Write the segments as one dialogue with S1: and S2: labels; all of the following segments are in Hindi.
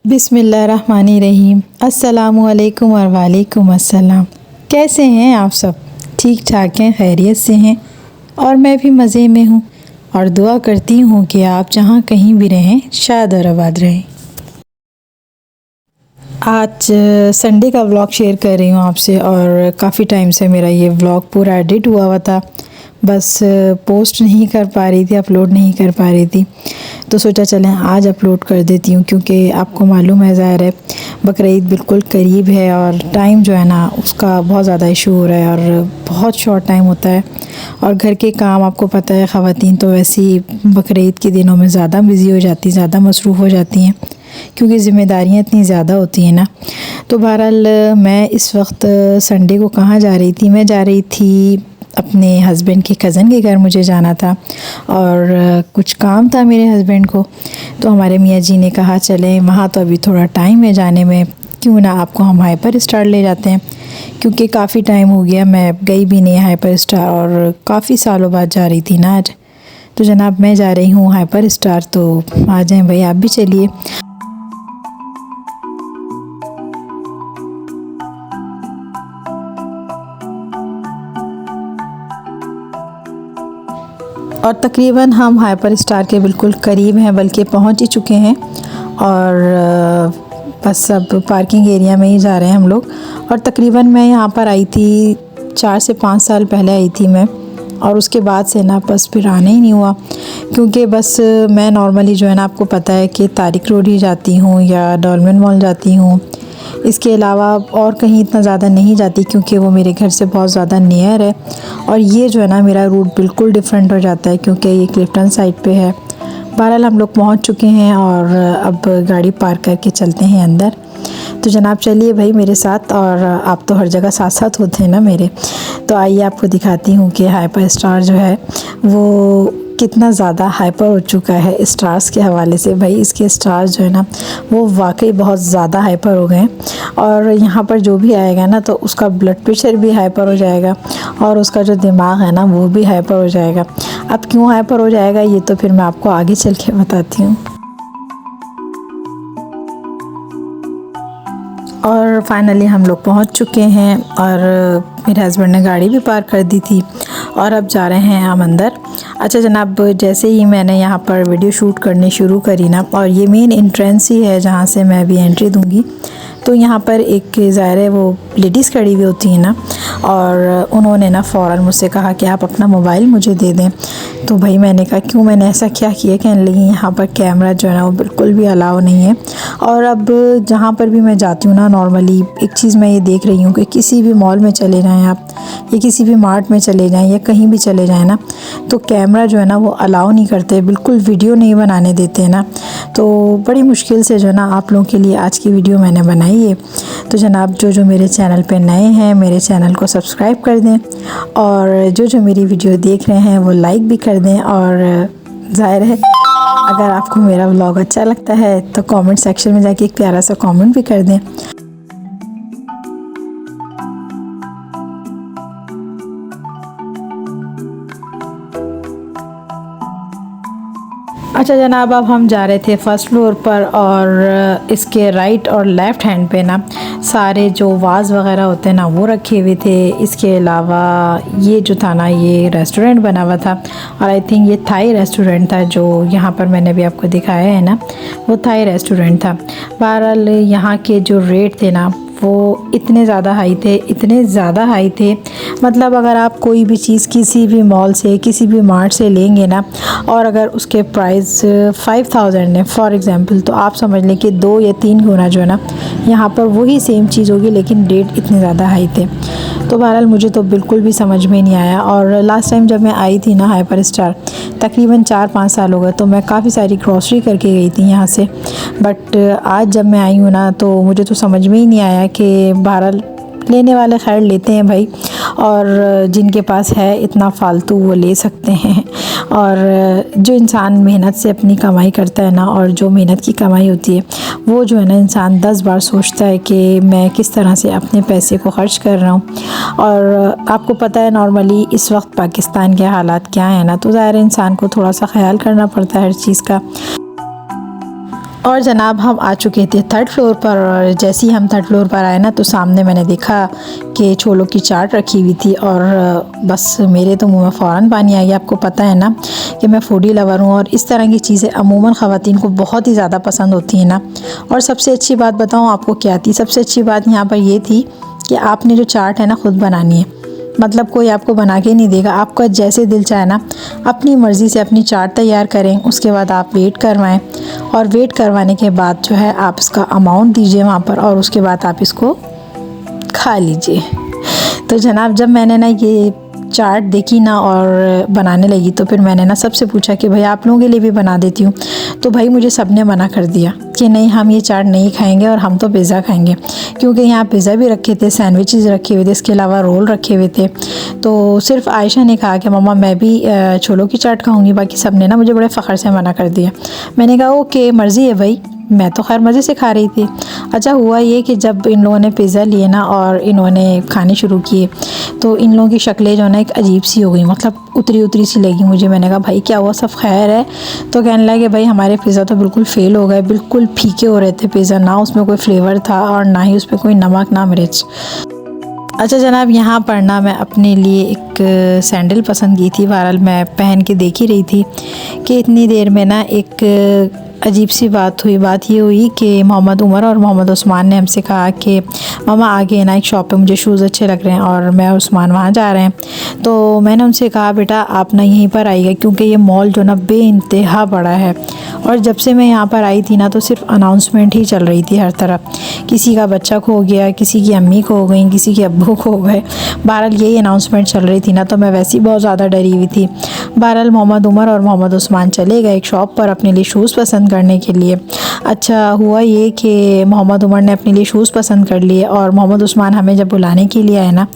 S1: बिस्मिल्लाहिर्रहमानिर्रहीम। अस्सलामुअलैकुम और वालेकुम अस्सलाम। कैसे हैं आप सब? ठीक ठाक हैं, खैरियत से हैं और मैं भी मज़े में हूँ और दुआ करती हूँ कि आप जहाँ कहीं भी रहें शाद और आबाद रहें। आज संडे का व्लॉग शेयर कर रही हूँ आपसे और काफ़ी टाइम से मेरा ये व्लॉग पूरा एडिट हुआ था, बस पोस्ट नहीं कर पा रही थी, अपलोड नहीं कर पा रही थी, तो सोचा चलें आज अपलोड कर देती हूँ क्योंकि आपको मालूम है ज़ाहिर है बकरीद बिल्कुल करीब है और टाइम जो है ना उसका बहुत ज़्यादा इशू हो रहा है और बहुत शॉर्ट टाइम होता है और घर के काम आपको पता है ख़वातीन तो वैसे ही बकरीद के दिनों में ज़्यादा बिज़ी हो जाती, ज़्यादा मसरूफ़ हो जाती हैं क्योंकि ज़िम्मेदारियाँ इतनी ज़्यादा होती हैं ना। तो बहरहाल मैं इस वक्त संडे को कहाँ जा रही थी, मैं जा रही थी अपने हस्बैंड के कज़न के घर, मुझे जाना था और कुछ काम था मेरे हस्बैंड को, तो हमारे मियाँ जी ने कहा चलें वहाँ, तो अभी थोड़ा टाइम है जाने में, क्यों ना आपको हम हाइपर स्टार ले जाते हैं, क्योंकि काफ़ी टाइम हो गया मैं गई भी नहीं हाइपर स्टार और काफ़ी सालों बाद जा रही थी ना आज। तो जनाब मैं जा रही हूँ हाइपर स्टार, तो आ जाएँ भाई आप भी चलिए। और तकरीबन हम हाइपर स्टार के बिल्कुल करीब हैं, बल्कि पहुंच ही चुके हैं और बस अब पार्किंग एरिया में ही जा रहे हैं हम लोग। और तकरीबन मैं यहाँ पर आई थी 4 से 5 साल पहले आई थी मैं, और उसके बाद से ना बस फिर आना ही नहीं हुआ, क्योंकि बस मैं नॉर्मली जो है ना आपको पता है कि तारिक रोड ही जाती हूँ या डॉल्मेन मॉल जाती हूँ, इसके अलावा और कहीं इतना ज़्यादा नहीं जाती क्योंकि वो मेरे घर से बहुत ज़्यादा नियर है। और ये जो है ना मेरा रूट बिल्कुल डिफरेंट हो जाता है क्योंकि ये क्लिफ्टन साइड पे है। बहरहाल हम लोग पहुंच चुके हैं और अब गाड़ी पार्क करके चलते हैं अंदर। तो जनाब चलिए भाई मेरे साथ, और आप तो हर जगह साथ साथ होते हैं ना मेरे, तो आइए आपको दिखाती हूँ कि हाइपर स्टार जो है वो कितना ज़्यादा हाइपर हो चुका है स्टार्स के हवाले से। भाई इसके स्टार्स जो है ना वो वाकई बहुत ज़्यादा हाइपर हो गए हैं और यहाँ पर जो भी आएगा ना तो उसका ब्लड प्रेशर भी हाइपर हो जाएगा और उसका जो दिमाग है ना वो भी हाइपर हो जाएगा। अब क्यों हाइपर हो जाएगा ये तो फिर मैं आपको आगे चल के बताती हूँ। और फाइनली हम लोग पहुंच चुके हैं और मेरे हस्बैंड ने गाड़ी भी पार्क कर दी थी और अब जा रहे हैं हम अंदर। अच्छा जनाब, जैसे ही मैंने यहाँ पर वीडियो शूट करनी शुरू करी ना, और ये मेन एंट्रेंस ही है जहाँ से मैं भी एंट्री दूँगी, तो यहाँ पर एक ज़ाहिर है वो लेडीज़ खड़ी हुई होती है ना, और उन्होंने ना फ़ौरन मुझसे कहा कि आप अपना मोबाइल मुझे दे दें। तो भाई मैंने कहा क्यों, मैंने ऐसा क्या किया? कहने लगी यहाँ पर कैमरा जो है ना वो बिल्कुल भी अलाउ नहीं है। और अब जहाँ पर भी मैं जाती हूँ ना नॉर्मली एक चीज़ मैं ये देख रही हूँ कि किसी भी मॉल में चले जाएँ आप या किसी भी मार्ट में चले जाएँ या कहीं भी चले जाएँ ना, तो कैमरा जो है ना वो अलाउ नहीं करते, बिल्कुल वीडियो नहीं बनाने देते हैं ना। तो बड़ी मुश्किल से जो है ना आप लोगों के लिए आज की वीडियो मैंने बनाई है। तो जनाब जो मेरे चैनल पे नए हैं मेरे चैनल को सब्सक्राइब कर दें, और जो मेरी वीडियो देख रहे हैं वो लाइक भी कर दें, और ज़ाहिर है अगर आपको मेरा व्लॉग अच्छा लगता है तो कमेंट सेक्शन में जाके एक प्यारा सा कमेंट भी कर दें। अच्छा जनाब, अब हम जा रहे थे फर्स्ट फ्लोर पर और इसके राइट और लेफ़्ट हैंड पे ना सारे जो वाज वगैरह होते हैं ना वो रखे हुए थे। इसके अलावा ये जो था ना ये रेस्टोरेंट बना हुआ था, और आई थिंक ये थाई रेस्टोरेंट था जो यहाँ पर मैंने भी आपको दिखाया है ना, वो थाई रेस्टोरेंट था। बहरहाल यहाँ के जो रेट थे ना वो इतने ज़्यादा हाई थे, इतने ज़्यादा हाई थे, मतलब अगर आप कोई भी चीज़ किसी भी मॉल से किसी भी मार्ट से लेंगे ना और अगर उसके प्राइस 5000 है फॉर एग्ज़ाम्पल, तो आप समझ लें कि 2 या 3 गुना जो है ना यहाँ पर वही सेम चीज़ होगी, लेकिन रेट इतने ज़्यादा हाई थे। तो बहरहाल मुझे तो बिल्कुल भी समझ में नहीं आया। और लास्ट टाइम जब मैं आई थी ना हाइपर स्टार तकरीबन 4-5 साल हो गए, तो मैं काफ़ी सारी ग्रॉसरी करके गई थी यहाँ से, बट आज जब मैं आई हूँ ना तो मुझे तो समझ में ही नहीं आया कि बहरहाल लेने वाले खैर लेते हैं भाई, और जिनके पास है इतना फालतू वो ले सकते हैं। और जो इंसान मेहनत से अपनी कमाई करता है ना, और जो मेहनत की कमाई होती है वो जो है ना इंसान 10 बार सोचता है कि मैं किस तरह से अपने पैसे को खर्च कर रहा हूँ। और आपको पता है नॉर्मली इस वक्त पाकिस्तान के हालात क्या है ना, तो ज़ाहिर इंसान को थोड़ा सा ख्याल करना पड़ता है हर चीज़ का। और जनाब हम आ चुके थे थर्ड फ्लोर पर, और जैसे ही हम थर्ड फ्लोर पर आए ना तो सामने मैंने देखा कि छोलों की चाट रखी हुई थी, और बस मेरे तो मुंह में फ़ौरन पानी आ गया। आपको पता है ना कि मैं फूडी लवर हूँ, और इस तरह की चीज़ें अमूमन ख़वातीन को बहुत ही ज़्यादा पसंद होती हैं ना। और सबसे अच्छी बात बताऊँ आपको क्या थी? सबसे अच्छी बात यहाँ पर ये थी कि आपने जो चाट है ना ख़ुद बनानी है, मतलब कोई आपको बना के नहीं देगा। आपका जैसे दिल चाहे ना अपनी मर्ज़ी से अपनी चाट तैयार करें, उसके बाद आप वेट करवाएं, और वेट करवाने के बाद जो है आप इसका अमाउंट दीजिए वहाँ पर, और उसके बाद आप इसको खा लीजिए। तो जनाब जब मैंने ना ये चाट देखी ना और बनाने लगी, तो फिर मैंने ना सबसे पूछा कि भाई आप लोगों के लिए भी बना देती हूँ। तो भाई मुझे सब ने मना कर दिया कि नहीं, हम ये चाट नहीं खाएंगे और हम तो पिज़्ज़ा खाएंगे, क्योंकि यहाँ पिज़्ज़ा भी रखे थे, सैंडविचेस रखे हुए थे, इसके अलावा रोल रखे हुए थे। तो सिर्फ आयशा ने कहा कि मम्मा मैं भी छोलों की चाट खाऊंगी, बाकी सब ने ना मुझे बड़े फ़ख्र से मना कर दिया। मैंने कहा ओके मर्ज़ी है भाई, मैं तो खैर मज़े से खा रही थी। अच्छा हुआ ये कि जब इन लोगों ने पिज़्ज़ा लिए ना और इन्होंने खाने शुरू किए, तो इन लोगों की शक्लें जो है ना एक अजीब सी हो गई, मतलब उतरी सी लगी मुझे। मैंने कहा भाई क्या हुआ, सब खैर है? तो कहने लगे भाई हमारे पिज़्ज़ा तो बिल्कुल फ़ेल हो गए, बिल्कुल फीके हो रहे थे पिज़्ज़ा, ना उसमें कोई फ्लेवर था और ना ही उसमें कोई नमक ना मिर्च। अच्छा जनाब यहाँ पर ना मैं अपने लिए एक सैंडल पसंद की थी, बहरहाल मैं पहन के देख ही रही थी कि इतनी देर में ना एक अजीब सी बात हुई। बात ये हुई कि मोहम्मद उमर और मोहम्मद उस्मान ने हमसे कहा कि मामा आगे ना एक शॉप पे मुझे शूज़ अच्छे लग रहे हैं और मैं और उस्मान वहाँ जा रहे हैं। तो मैंने उनसे कहा बेटा आप ना यहीं पर आइएगा, क्योंकि ये मॉल जो ना बेइंतहा बड़ा है, और जब से मैं यहाँ पर आई थी ना तो सिर्फ अनाउंसमेंट ही चल रही थी हर तरफ। किसी का बच्चा खो गया, किसी की अम्मी खो गई, किसी के अब्बू खो गए, बहरहाल यही अनाउंसमेंट चल रही थी ना, तो मैं वैसे ही बहुत ज़्यादा डरी हुई थी। बहरहाल मोहम्मद उमर और मोहम्मद उस्मान चले गए एक शॉप पर अपने लिए शूज़ पसंद करने के लिए। अच्छा हुआ ये कि मोहम्मद उमर ने अपने लिए शूज़ पसंद कर लिए, और मोहम्मद उस्मान हमें जब बुलाने के लिए आए ना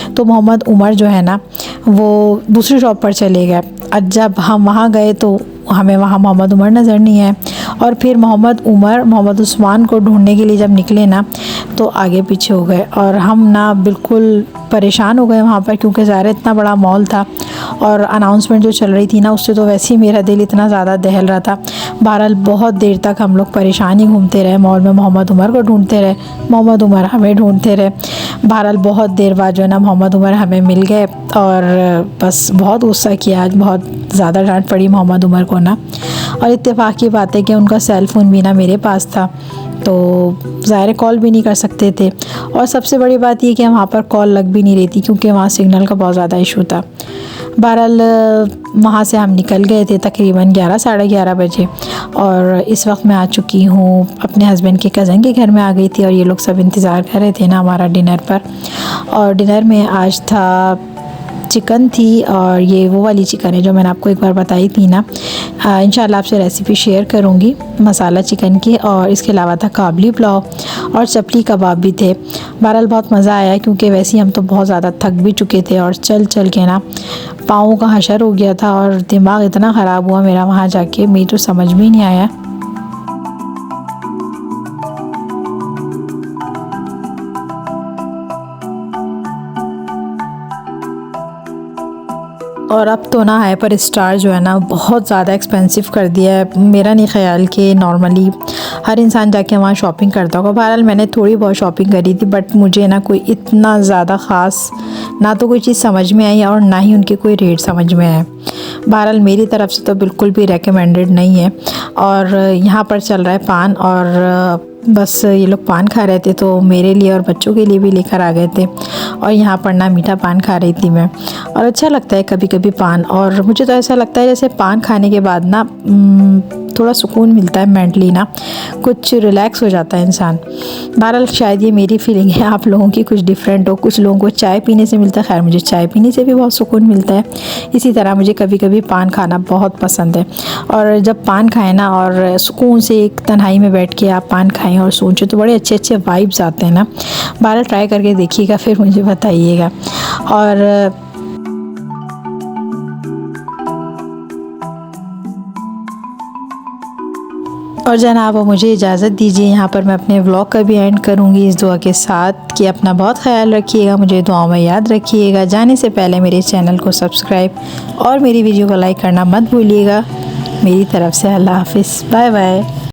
S1: तो मोहम्मद उमर जो है ना वो दूसरी शॉप पर चले गए। अब जब हम वहाँ गए तो हमें वहाँ मोहम्मद उमर नज़र नहीं आए, और फिर मोहम्मद उमर मोहम्मद उस्मान को ढूंढने के लिए जब निकले ना तो आगे पीछे हो गए, और हम ना बिल्कुल परेशान हो गए वहाँ पर, क्योंकि ज़ाहिर इतना बड़ा मॉल था और अनाउंसमेंट जो चल रही थी ना उससे तो वैसे ही मेरा दिल इतना ज़्यादा दहल रहा था। बहरहाल बहुत देर तक हम लोग परेशान ही घूमते रहे मॉल में, मोहम्मद उमर को ढूंढते रहे, मोहम्मद उमर हमें ढूंढते रहे। बहरहाल बहुत देर बाद जो है ना मोहम्मद उमर हमें मिल गए, और बस बहुत गुस्सा किया आज, बहुत ज़्यादा डांट पड़ी मोहम्मद उमर को ना। और इत्तेफाक की बात है कि उनका सेल फ़ोन भी ना मेरे पास था, तो ज़ाहिर कॉल भी नहीं कर सकते थे, और सबसे बड़ी बात ये कि वहाँ पर कॉल लग भी नहीं रही थी क्योंकि वहाँ सिग्नल का बहुत ज़्यादा इशू था। बहरहाल वहाँ से हम निकल गए थे तकरीबन 11 साढ़े 11 बजे, और इस वक्त मैं आ चुकी हूँ अपने हस्बैंड के कज़न के घर में आ गई थी, और ये लोग सब इंतज़ार कर रहे थे ना हमारा डिनर पर। और डिनर में आज था चिकन थी, और ये वो वाली चिकन है जो मैंने आपको एक बार बताई थी ना। इंशाल्लाह आपसे रेसिपी शेयर करूँगी मसाला चिकन की, और इसके अलावा था काबली पुलाव और चपली कबाब भी थे। बहरहाल बहुत मज़ा आया, क्योंकि वैसे ही हम तो बहुत ज़्यादा थक भी चुके थे, और चल चल के ना पाँव का हशर हो गया था, और दिमाग इतना ख़राब हुआ मेरा वहाँ जाके, मुझे तो समझ भी नहीं आया। और अब तो ना हाइपर स्टार जो है ना बहुत ज़्यादा एक्सपेंसिव कर दिया है। मेरा नहीं ख्याल कि नॉर्मली हर इंसान जाके वहाँ शॉपिंग करता होगा। बहरहाल मैंने थोड़ी बहुत शॉपिंग करी थी, बट मुझे ना कोई इतना ज़्यादा ख़ास ना तो कोई चीज़ समझ में आई और ना ही उनके कोई रेट समझ में आए। बहरहाल मेरी तरफ़ से तो बिल्कुल भी रेकमेंडेड नहीं है। और यहाँ पर चल रहा है पान, और बस ये लोग पान खा रहे थे, तो मेरे लिए और बच्चों के लिए भी लेकर आ गए थे, और यहाँ पर ना मीठा पान खा रही थी मैं। और अच्छा लगता है कभी कभी पान, और मुझे तो ऐसा लगता है जैसे पान खाने के बाद ना थोड़ा सुकून मिलता है, मेंटली ना कुछ रिलैक्स हो जाता है इंसान। बहरहाल शायद ये मेरी फीलिंग है, आप लोगों की कुछ डिफरेंट हो। कुछ लोगों को चाय पीने से मिलता है, खैर मुझे चाय पीने से भी बहुत सुकून मिलता है। इसी तरह मुझे कभी कभी पान खाना बहुत पसंद है, और जब पान खाएं ना और सुकून से एक तन्हाई में बैठ के आप पान खाएं और सोचें तो बड़े अच्छे अच्छे वाइब्स आते हैं ना। बहरहाल ट्राई करके देखिएगा, फिर मुझे बताइएगा। और जनाब मुझे इजाज़त दीजिए, यहाँ पर मैं अपने व्लॉग का भी एंड करूँगी इस दुआ के साथ कि अपना बहुत ख्याल रखिएगा, मुझे दुआओं में याद रखिएगा। जाने से पहले मेरे चैनल को सब्सक्राइब और मेरी वीडियो को लाइक करना मत भूलिएगा। मेरी तरफ़ से अल्लाह हाफ़िज़, बाय बाय।